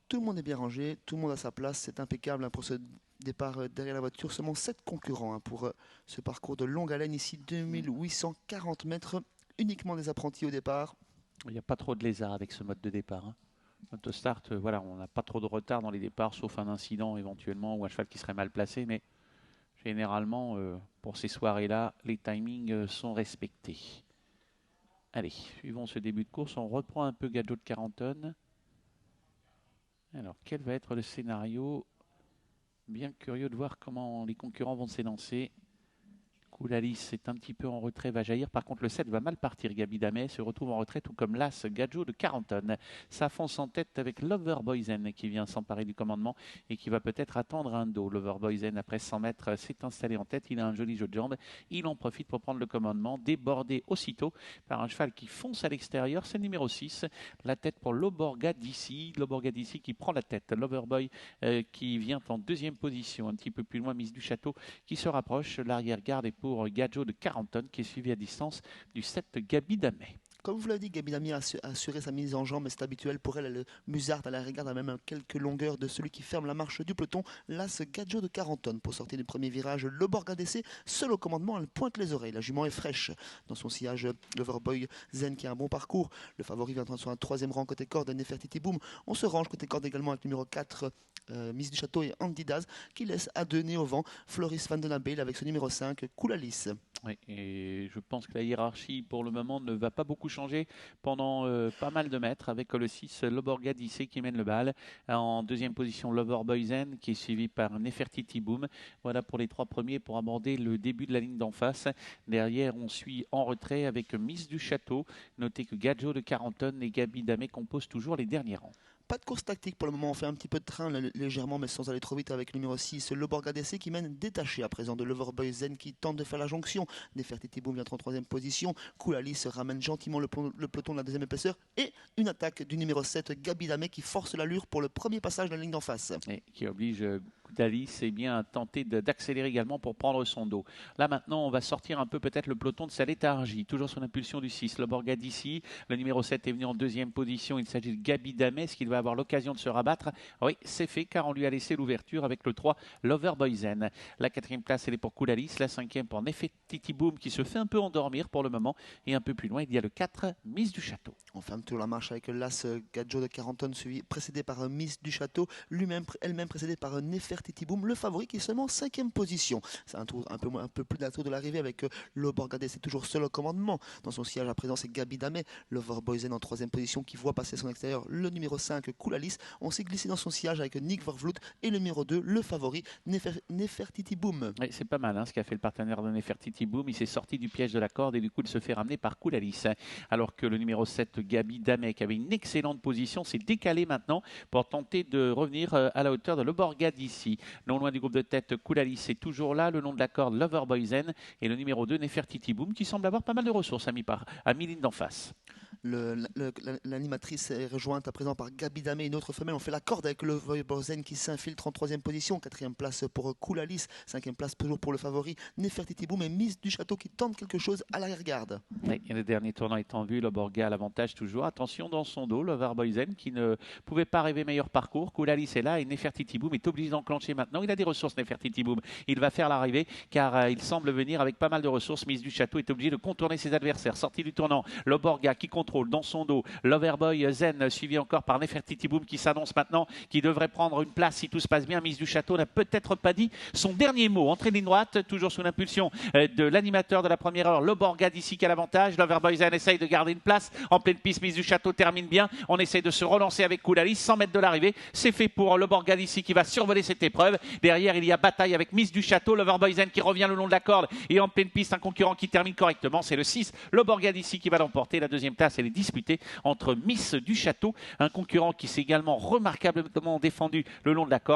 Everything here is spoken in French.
Tout le monde est bien rangé, tout le monde a sa place, c'est impeccable pour ce départ derrière la voiture. Seulement 7 concurrents pour ce parcours de longue haleine ici, 2840 mètres, uniquement des apprentis au départ. Il n'y a pas trop de lézards avec ce mode de départ, hein. Notre start, voilà, on n'a pas trop de retard dans les départs, sauf un incident éventuellement ou un cheval qui serait mal placé, mais généralement, pour ces soirées-là, les timings sont respectés. Allez, suivons ce début de course. On reprend un peu Gadjo de 40 tonnes. Alors, quel va être le scénario? Bien curieux de voir comment les concurrents vont s'élancer. Coulalis est un petit peu en retrait, va jaillir. Par contre, le 7 va mal partir. Gabi Damet se retrouve en retrait, tout comme l'As Gadjo de 40 tonnes. Ça fonce en tête avec Loverboyzen qui vient s'emparer du commandement et qui va peut-être attendre un dos. Loverboyzen, après 100 mètres, s'est installé en tête. Il a un joli jeu de jambes. Il en profite pour prendre le commandement, débordé aussitôt par un cheval qui fonce à l'extérieur. C'est le numéro 6. La tête pour Loborga d'ici. Loborga d'ici qui prend la tête. Loverboy qui vient en deuxième position. Un petit peu plus loin, Mise du Château qui se rapproche. L'arrière-garde est pour Gadjo de 40 tonnes qui est suivi à distance du 7 Gabi Damet. Comme vous l'avez dit, Gabi Damet a assuré sa mise en jambe, mais c'est habituel pour elle. Elle musarde à la regarde à même quelques longueurs de celui qui ferme la marche du peloton. Là, ce Gadjo de 40 tonnes pour sortir du premier virage. Le Borga d'essai, seul au commandement, elle pointe les oreilles. La jument est fraîche dans son sillage. Loverboy Zen qui a un bon parcours. Le favori vient sur un troisième rang côté corde. Nefertiti Boom. On se range côté corde également avec le numéro 4. Miss du Château et Andy Daz qui laisse à deux nez au vent Floris Van den Abel avec ce numéro 5 Coulalis. Oui, et je pense que la hiérarchie pour le moment ne va pas beaucoup changer pendant pas mal de mètres avec le 6 Loborga d'Issé qui mène le bal. En deuxième position Loverboyzen qui est suivi par Nefertiti Boom. Voilà pour les trois premiers pour aborder le début de la ligne d'en face. Derrière on suit en retrait avec Miss du Château. Notez que Gadjo de 40 tonnes et Gabi Damet composent toujours les derniers rangs. Pas de course tactique pour le moment, on fait un petit peu de train légèrement mais sans aller trop vite avec le numéro 6, le Borga d'essai qui mène détaché à présent de Loverboyzen qui tente de faire la jonction. Nefertiti Boom vient en troisième position, Coulalis ramène gentiment le peloton de la deuxième épaisseur et une attaque du numéro 7 Gabi Damet qui force l'allure pour le premier passage de la ligne d'en face. Et qui oblige Coulalis à tenter d'accélérer également pour prendre son dos. Là maintenant on va sortir un peu peut-être le peloton de sa léthargie, toujours sous l'impulsion du 6, Loborga d'ici. Le numéro 7 est venu en deuxième position, il s'agit de Gabi Damet, est-ce qu'il va avoir l'occasion de se rabattre? Oui, c'est fait car on lui a laissé l'ouverture avec le 3 Loverboyzen. La quatrième place elle est pour Coulalis, la cinquième pour Nefertiti Boom qui se fait un peu endormir pour le moment et un peu plus loin il y a le 4 Miss du Château. On ferme toujours la marche avec l'As Gadjo de 40 tonnes précédé par Miss du Château, elle-même précédée par Nefertiti Boom, le favori qui est seulement en cinquième position. C'est un tour un peu plus d'un tour de l'arrivée avec le Borga d'essai toujours seul au commandement. Dans son sillage à présent c'est Gabi Damet, Loverboyzen en troisième position qui voit passer son extérieur le numéro 5 Coulalis. On s'est glissé dans son sillage avec Nick Vervloet et le numéro 2, le favori Nefertiti Boom. Oui, c'est pas mal ce qu'a fait le partenaire de Nefertiti Boom. Il s'est sorti du piège de la corde et du coup il se fait ramener par Coulalis. Alors que le numéro 7 Gabi Damet qui avait une excellente position s'est décalé maintenant pour tenter de revenir à la hauteur de Loborga d'ici. Non loin du groupe de tête, Coulalis est toujours là, le long de la corde Loverboyzen et le numéro 2 Nefertiti Boom qui semble avoir pas mal de ressources à mi-ligne d'en face. L'animatrice est rejointe à présent par Gabi Damet, une autre femelle. On fait la corde avec le Loverboyzen qui s'infiltre en troisième position. Quatrième place pour Coulalis. Cinquième place toujours pour le favori Nefertiti Boom et Miss du Château qui tente quelque chose à l'arrière-garde. Oui, et le dernier tournant est en vue. Loborga a l'avantage toujours. Attention dans son dos, Loverboyzen qui ne pouvait pas rêver meilleur parcours. Coulalis est là et Nefertiti Boom est obligé d'enclencher maintenant. Il a des ressources Nefertiti Boom. Il va faire l'arrivée car il semble venir avec pas mal de ressources. Miss du Château est obligé de contourner ses adversaires. Sortie du tournant, Loborga qui contrôle dans son dos Loverboyzen suivi encore par Nefertiti Boom qui s'annonce maintenant, qui devrait prendre une place si tout se passe bien. Miss du Château n'a peut-être pas dit son dernier mot. Entrée de ligne droite, toujours sous l'impulsion de l'animateur de la première heure, Loborga d'ici qui a l'avantage. Loverboyzen essaye de garder une place en pleine piste. Miss du Château termine bien. On essaye de se relancer avec Coulalis 100 mètres de l'arrivée. C'est fait pour Loborga d'ici qui va survoler cette épreuve. Derrière, il y a bataille avec Miss du Château. Loverboyzen qui revient le long de la corde et en pleine piste, un concurrent qui termine correctement. C'est le 6 Loborga d'ici qui va l'emporter. La deuxième place, elle est disputée entre Miss du Château, un concurrent qui s'est également remarquablement défendu le long de la corde.